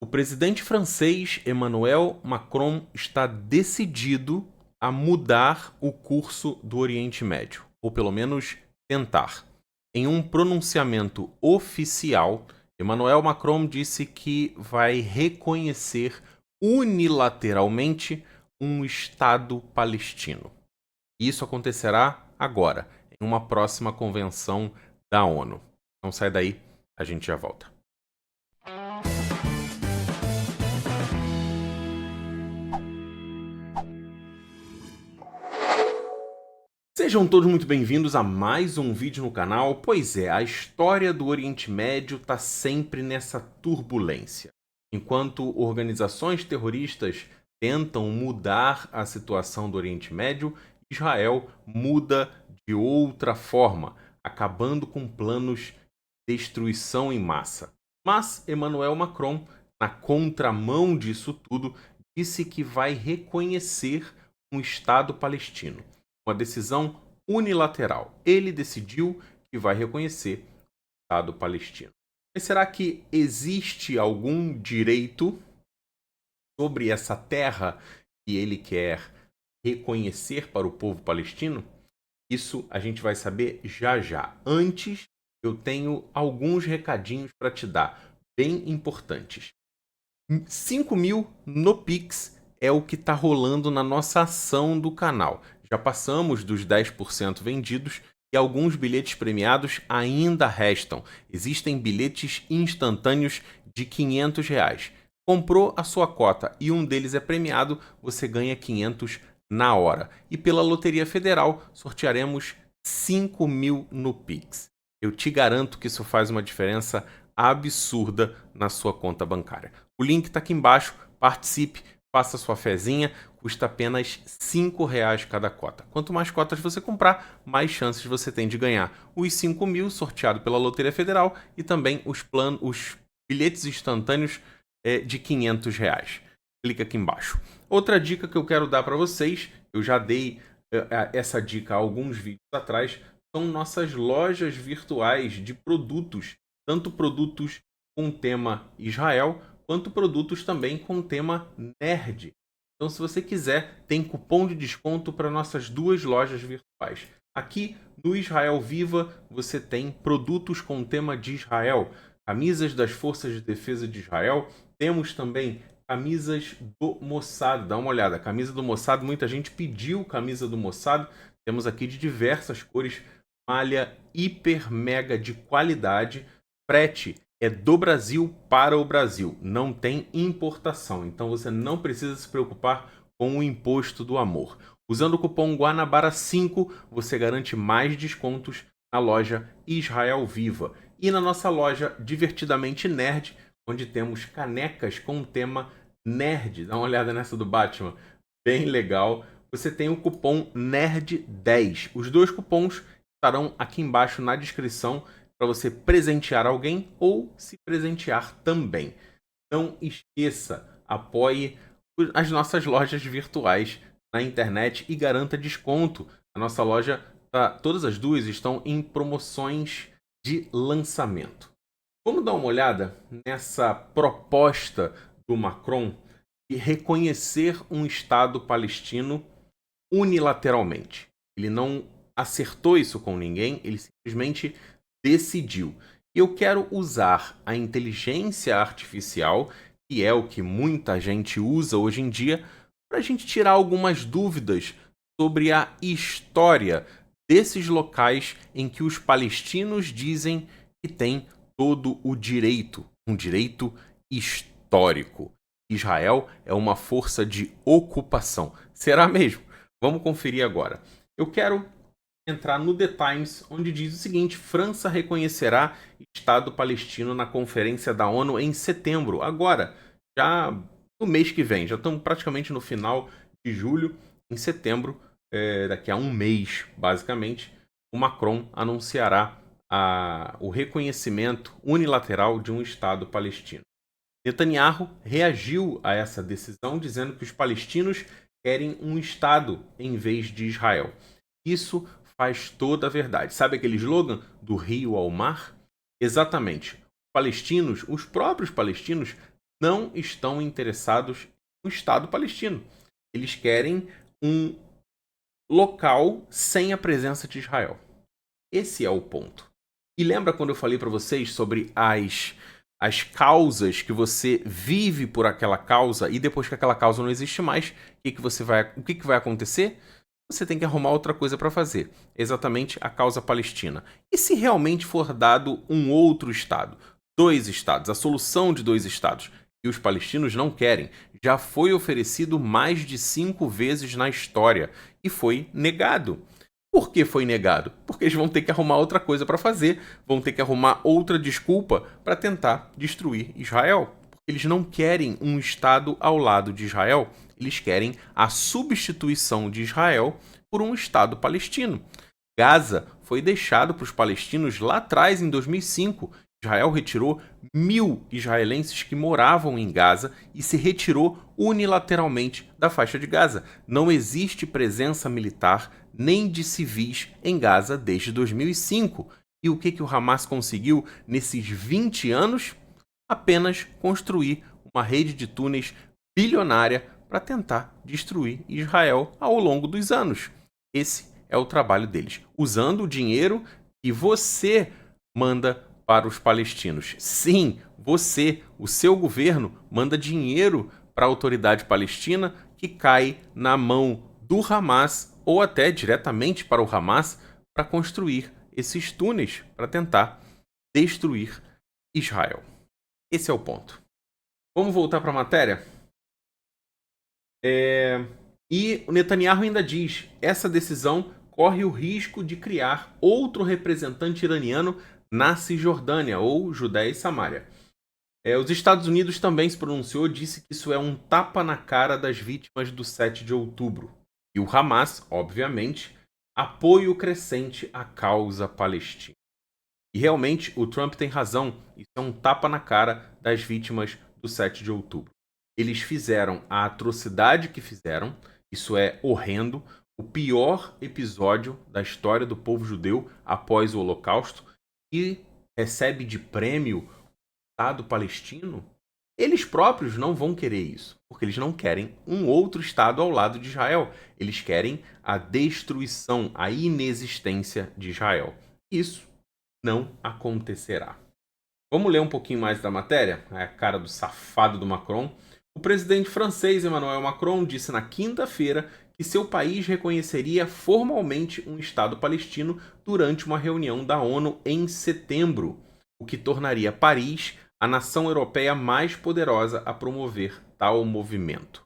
O presidente francês Emmanuel Macron está decidido a mudar o curso do Oriente Médio, ou pelo menos tentar. Em um pronunciamento oficial, Emmanuel Macron disse que vai reconhecer unilateralmente um Estado palestino. Isso acontecerá agora, em uma próxima convenção da ONU. Então sai daí, a gente já volta. Sejam todos muito bem-vindos a mais um vídeo no canal. Pois é, a história do Oriente Médio está sempre nessa turbulência. Enquanto organizações terroristas tentam mudar a situação do Oriente Médio, Israel muda de outra forma, acabando com planos de destruição em massa. Mas Emmanuel Macron, na contramão disso tudo, disse que vai reconhecer um Estado palestino. Uma decisão unilateral. Ele decidiu que vai reconhecer o Estado palestino. Mas será que existe algum direito sobre essa terra que ele quer reconhecer para o povo palestino? Isso a gente vai saber já já. Antes, eu tenho alguns recadinhos para te dar, bem importantes. 5.000 no Pix é o que está rolando na nossa ação do canal. Já passamos dos 10% vendidos e alguns bilhetes premiados ainda restam. Existem bilhetes instantâneos de R$ 500. Comprou a sua cota e um deles é premiado, você ganha 500 na hora. E pela Loteria Federal, sortearemos 5.000 no Pix. Eu te garanto que isso faz uma diferença absurda na sua conta bancária. O link está aqui embaixo, participe, faça sua fezinha, custa apenas R$ 5 cada cota. Quanto mais cotas você comprar, mais chances você tem de ganhar os 5.000 sorteado pela Loteria Federal e também os bilhetes instantâneos de R$ 500. Clica aqui embaixo. Outra dica que eu quero dar para vocês, eu já dei essa dica há alguns vídeos atrás, são nossas lojas virtuais de produtos, tanto produtos com tema Israel, quanto produtos também com tema nerd. Então, se você quiser, tem cupom de desconto para nossas duas lojas virtuais. Aqui no Israel Viva, você tem produtos com tema de Israel, camisas das Forças de Defesa de Israel, temos também camisas do Mossad. Dá uma olhada, camisa do Mossad, muita gente pediu camisa do Mossad, temos aqui de diversas cores, malha hiper mega de qualidade, frete é do Brasil para o Brasil, não tem importação, então você não precisa se preocupar com o imposto do amor. Usando o cupom Guanabara5, você garante mais descontos na loja Israel Viva. E na nossa loja Divertidamente Nerd, onde temos canecas com o tema nerd. Dá uma olhada nessa do Batman, bem legal. Você tem o cupom NERD10. Os dois cupons estarão aqui embaixo na descrição para você presentear alguém ou se presentear também. Não esqueça, apoie as nossas lojas virtuais na internet e garanta desconto. A nossa loja, todas as duas estão em promoções de lançamento. Vamos dar uma olhada nessa proposta do Macron de reconhecer um Estado palestino unilateralmente. Ele não acertou isso com ninguém, ele simplesmente decidiu. Eu quero usar a inteligência artificial, que é o que muita gente usa hoje em dia, para a gente tirar algumas dúvidas sobre a história desses locais em que os palestinos dizem que têm todo o direito, um direito histórico. Israel é uma força de ocupação. Será mesmo? Vamos conferir agora. Eu quero entrar no The Times, onde diz o seguinte: França reconhecerá Estado palestino na conferência da ONU em setembro. Agora, já no mês que vem, já estamos praticamente no final de julho. Em setembro, daqui a um mês, basicamente, o Macron anunciará o reconhecimento unilateral de um Estado palestino. Netanyahu reagiu a essa decisão, dizendo que os palestinos querem um Estado em vez de Israel. Isso faz toda a verdade. Sabe aquele slogan do rio ao mar? Exatamente. Palestinos, os próprios palestinos, não estão interessados no Estado palestino. Eles querem um local sem a presença de Israel. Esse é o ponto. E lembra quando eu falei para vocês sobre as causas que você vive por aquela causa e depois que aquela causa não existe mais, o que vai acontecer? Você tem que arrumar outra coisa para fazer. Exatamente a causa palestina. E se realmente for dado um outro Estado? 2 Estados, a solução de 2 Estados. E os palestinos não querem. Já foi oferecido mais de 5 vezes na história e foi negado. Por que foi negado? Porque eles vão ter que arrumar outra coisa para fazer, vão ter que arrumar outra desculpa para tentar destruir Israel. Eles não querem um Estado ao lado de Israel, eles querem a substituição de Israel por um Estado palestino. Gaza foi deixado para os palestinos lá atrás, em 2005. Israel retirou 1.000 israelenses que moravam em Gaza e se retirou unilateralmente da faixa de Gaza. Não existe presença militar nem de civis em Gaza desde 2005. E o que o Hamas conseguiu nesses 20 anos? Apenas construir uma rede de túneis bilionária para tentar destruir Israel ao longo dos anos. Esse é o trabalho deles, usando o dinheiro que você manda para os palestinos. Sim, você, o seu governo, manda dinheiro para a autoridade palestina que cai na mão do Hamas ou até diretamente para o Hamas para construir esses túneis para tentar destruir Israel. Esse é o ponto. Vamos voltar para a matéria? E o Netanyahu ainda diz: essa decisão corre o risco de criar outro representante iraniano na Cisjordânia, ou Judéia e Samária. Os Estados Unidos também se pronunciou, disse que isso é um tapa na cara das vítimas do 7 de outubro. E o Hamas, obviamente, apoio crescente à causa palestina. E realmente o Trump tem razão, isso é um tapa na cara das vítimas do 7 de outubro. Eles fizeram a atrocidade que fizeram, isso é horrendo, o pior episódio da história do povo judeu após o Holocausto, e recebe de prêmio o Estado palestino. Eles próprios não vão querer isso, porque eles não querem um outro Estado ao lado de Israel. Eles querem a destruição, a inexistência de Israel. Isso não acontecerá. Vamos ler um pouquinho mais da matéria? É a cara do safado do Macron. O presidente francês Emmanuel Macron disse na quinta-feira que seu país reconheceria formalmente um Estado palestino durante uma reunião da ONU em setembro, o que tornaria Paris a nação europeia mais poderosa a promover tal movimento.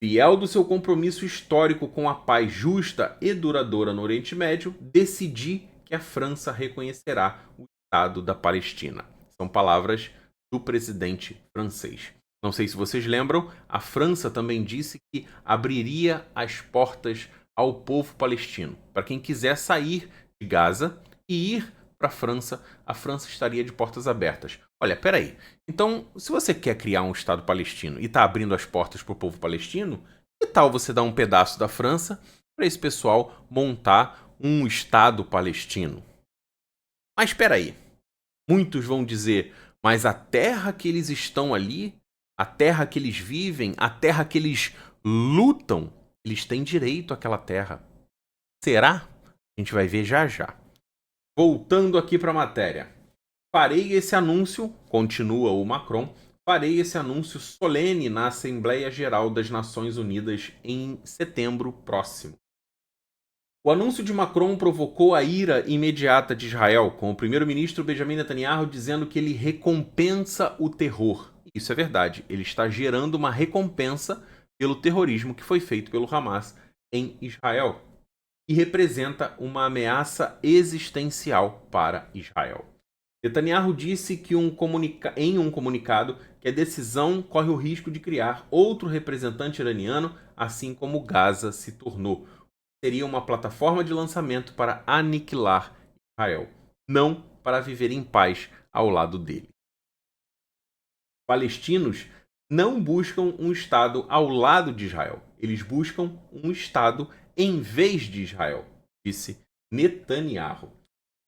Fiel do seu compromisso histórico com a paz justa e duradoura no Oriente Médio, decidi que a França reconhecerá o Estado da Palestina. São palavras do presidente francês. Não sei se vocês lembram, a França também disse que abriria as portas ao povo palestino. Para quem quiser sair de Gaza e ir para a França estaria de portas abertas. Olha, peraí. Então, se você quer criar um Estado palestino e está abrindo as portas para o povo palestino, que tal você dar um pedaço da França para esse pessoal montar um Estado palestino? Mas espera aí. Muitos vão dizer, mas a terra que eles estão ali, a terra que eles vivem, a terra que eles lutam, eles têm direito àquela terra. Será? A gente vai ver já já. Voltando aqui para a matéria. Farei esse anúncio, continua o Macron, farei esse anúncio solene na Assembleia Geral das Nações Unidas em setembro próximo. O anúncio de Macron provocou a ira imediata de Israel, com o primeiro-ministro Benjamin Netanyahu dizendo que ele recompensa o terror. Isso é verdade, ele está gerando uma recompensa pelo terrorismo que foi feito pelo Hamas em Israel e representa uma ameaça existencial para Israel. Netanyahu disse que em um comunicado que a decisão corre o risco de criar outro representante iraniano, assim como Gaza se tornou. Seria uma plataforma de lançamento para aniquilar Israel, não para viver em paz ao lado dele. Palestinos não buscam um Estado ao lado de Israel, eles buscam um Estado em vez de Israel, disse Netanyahu.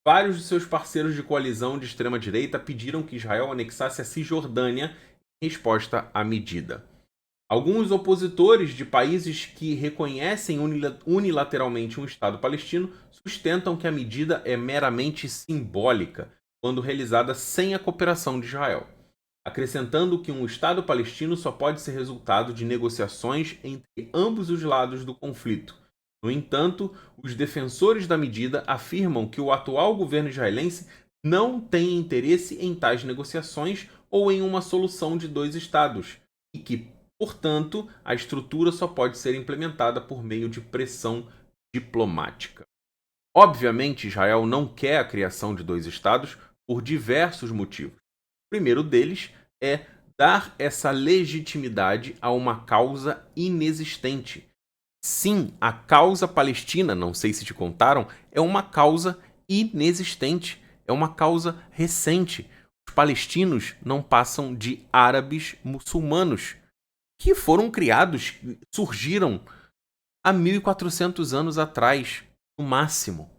Vários de seus parceiros de coalizão de extrema-direita pediram que Israel anexasse a Cisjordânia resposta à medida. Alguns opositores de países que reconhecem unilateralmente um Estado palestino sustentam que a medida é meramente simbólica quando realizada sem a cooperação de Israel, acrescentando que um Estado palestino só pode ser resultado de negociações entre ambos os lados do conflito. No entanto, os defensores da medida afirmam que o atual governo israelense não tem interesse em tais negociações ou em uma solução de dois Estados, e que, portanto, a estrutura só pode ser implementada por meio de pressão diplomática. Obviamente, Israel não quer a criação de dois Estados por diversos motivos. O primeiro deles é dar essa legitimidade a uma causa inexistente. Sim, a causa palestina, não sei se te contaram, é uma causa inexistente, é uma causa recente. Os palestinos não passam de árabes muçulmanos, que foram criados, surgiram há 1400 anos atrás, no máximo.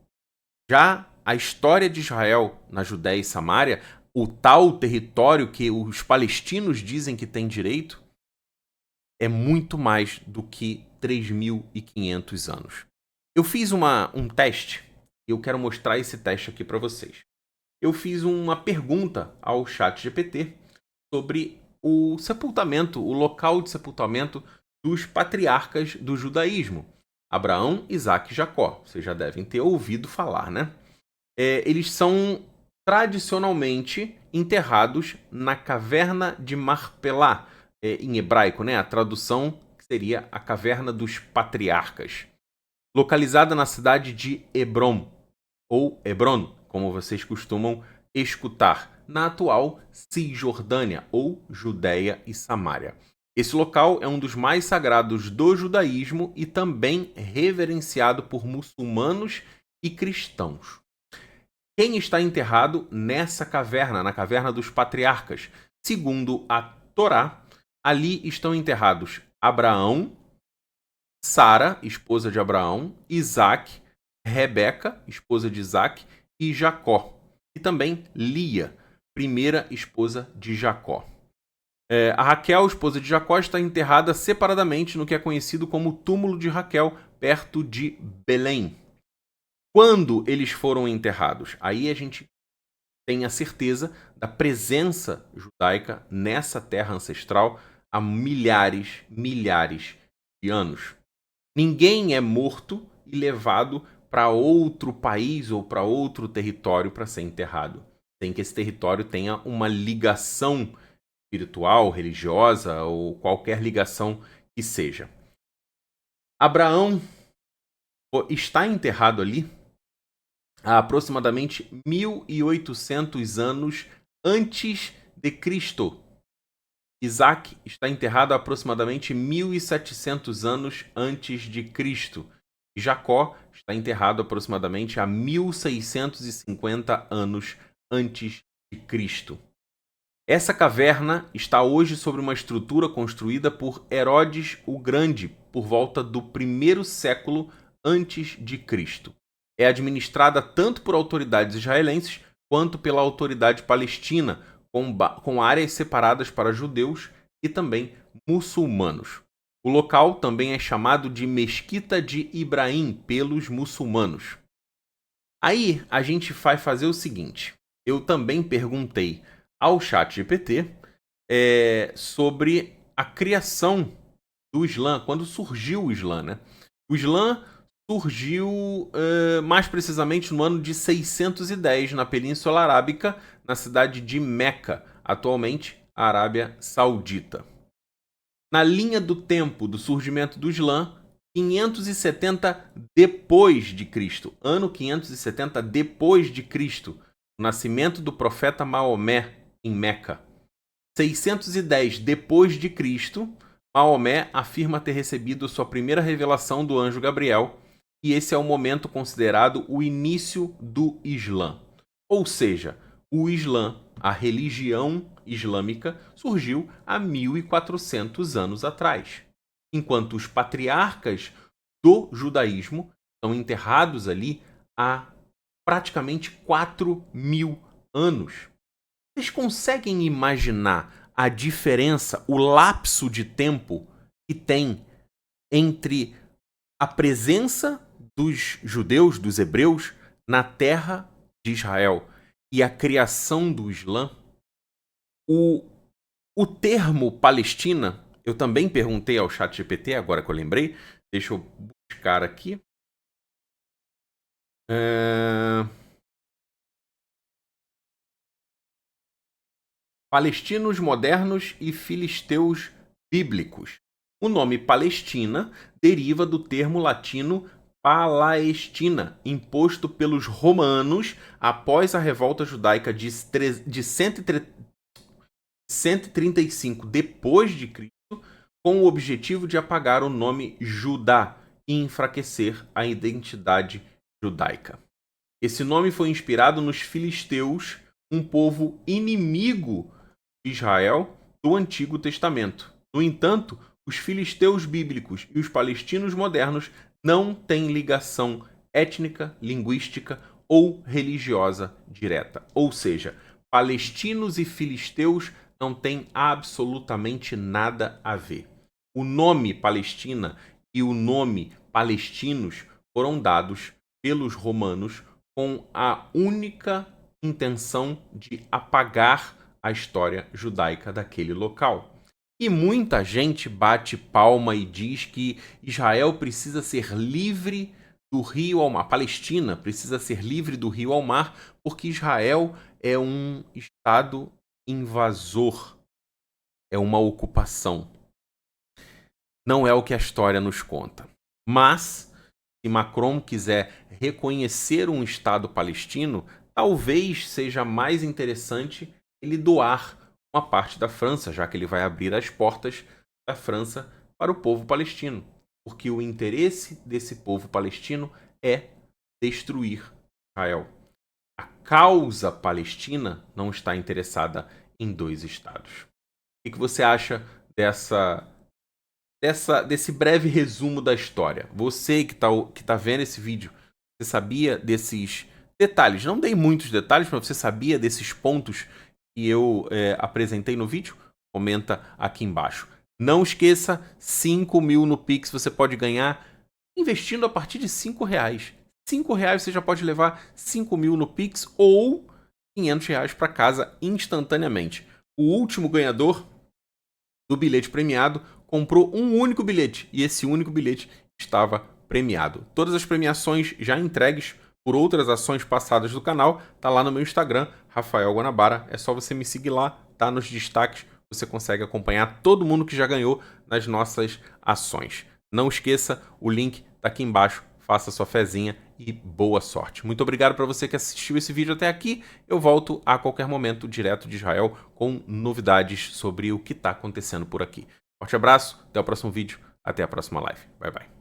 Já a história de Israel na Judéia e Samária, o tal território que os palestinos dizem que tem direito, é muito mais do que 3.500 anos. Eu fiz um teste e eu quero mostrar esse teste aqui para vocês. Eu fiz uma pergunta ao ChatGPT sobre o sepultamento, o local de sepultamento dos patriarcas do judaísmo. Abraão, Isaque e Jacó. Vocês já devem ter ouvido falar, né? Eles são tradicionalmente enterrados na caverna de Marpelá, em hebraico, né? A tradução seria a caverna dos patriarcas, localizada na cidade de Hebron, ou Hebron, como vocês costumam escutar, na atual Cisjordânia, ou Judéia e Samária. Esse local é um dos mais sagrados do judaísmo e também reverenciado por muçulmanos e cristãos. Quem está enterrado nessa caverna, na caverna dos patriarcas? Segundo a Torá, ali estão enterrados Abraão, Sara, esposa de Abraão, Isaque, Rebeca, esposa de Isaque, e Jacó. E também Lia, primeira esposa de Jacó. A Raquel, esposa de Jacó, está enterrada separadamente no que é conhecido como túmulo de Raquel, perto de Belém. Quando eles foram enterrados? Aí a gente tem a certeza da presença judaica nessa terra ancestral há milhares de anos. Ninguém é morto e levado para outro país ou para outro território para ser enterrado. Tem que esse território tenha uma ligação espiritual, religiosa ou qualquer ligação que seja. Abraão está enterrado ali há aproximadamente 1.800 anos antes de Cristo. Isaac está enterrado há aproximadamente 1.700 anos antes de Cristo. E Jacó está enterrado aproximadamente há 1.650 anos antes de Cristo. Essa caverna está hoje sobre uma estrutura construída por Herodes o Grande por volta do 1º século antes de Cristo. É administrada tanto por autoridades israelenses quanto pela autoridade palestina, com áreas separadas para judeus e também muçulmanos. O local também é chamado de Mesquita de Ibrahim pelos muçulmanos. Aí a gente vai fazer o seguinte. Eu também perguntei ao ChatGPT sobre a criação do Islã, quando surgiu o Islã, né? O Islã surgiu mais precisamente no ano de 610 na Península Arábica, na cidade de Meca, atualmente a Arábia Saudita. Na linha do tempo do surgimento do Islã, 570 depois de Cristo, ano 570 depois de Cristo, o nascimento do profeta Maomé em Meca. 610 depois de Cristo, Maomé afirma ter recebido sua primeira revelação do anjo Gabriel, e esse é o momento considerado o início do Islã. Ou seja, o Islã, a religião islâmica, surgiu há 1.400 anos atrás, enquanto os patriarcas do judaísmo estão enterrados ali há praticamente 4.000 anos. Vocês conseguem imaginar a diferença, o lapso de tempo que tem entre a presença dos judeus, dos hebreus, na terra de Israel e a criação do Islã. O termo Palestina, eu também perguntei ao ChatGPT, agora que eu lembrei, deixa eu buscar aqui. Palestinos modernos e filisteus bíblicos. O nome Palestina deriva do termo latino Palaestina, imposto pelos romanos após a revolta judaica de 135 depois de Cristo, com o objetivo de apagar o nome Judá e enfraquecer a identidade judaica. Esse nome foi inspirado nos filisteus, um povo inimigo de Israel do Antigo Testamento. No entanto, os filisteus bíblicos e os palestinos modernos não têm ligação étnica, linguística ou religiosa direta. Ou seja, palestinos e filisteus não têm absolutamente nada a ver. O nome Palestina e o nome palestinos foram dados pelos romanos com a única intenção de apagar a história judaica daquele local. E muita gente bate palma e diz que Israel precisa ser livre do rio ao mar. A Palestina precisa ser livre do rio ao mar porque Israel é um estado invasor, é uma ocupação. Não é o que a história nos conta. Mas, se Macron quiser reconhecer um Estado palestino, talvez seja mais interessante ele doar uma parte da França, já que ele vai abrir as portas da França para o povo palestino. Porque o interesse desse povo palestino é destruir Israel. A causa palestina não está interessada em dois estados. O que você acha desse breve resumo da história? Você que tá vendo esse vídeo, você sabia desses detalhes? Não dei muitos detalhes, mas você sabia desses pontos que eu apresentei no vídeo? Comenta aqui embaixo. Não esqueça, 5 mil no Pix você pode ganhar investindo a partir de R$5. R$5 você já pode levar 5 mil no Pix ou R$500 para casa instantaneamente. O último ganhador do bilhete premiado comprou um único bilhete e esse único bilhete estava premiado. Todas as premiações já entregues por outras ações passadas do canal tá lá no meu Instagram, Rafael Guanabara. É só você me seguir lá, tá nos destaques. Você consegue acompanhar todo mundo que já ganhou nas nossas ações. Não esqueça, o link tá aqui embaixo. Faça sua fezinha e boa sorte. Muito obrigado para você que assistiu esse vídeo até aqui. Eu volto a qualquer momento direto de Israel com novidades sobre o que está acontecendo por aqui. Forte abraço, até o próximo vídeo, até a próxima live. Bye, bye.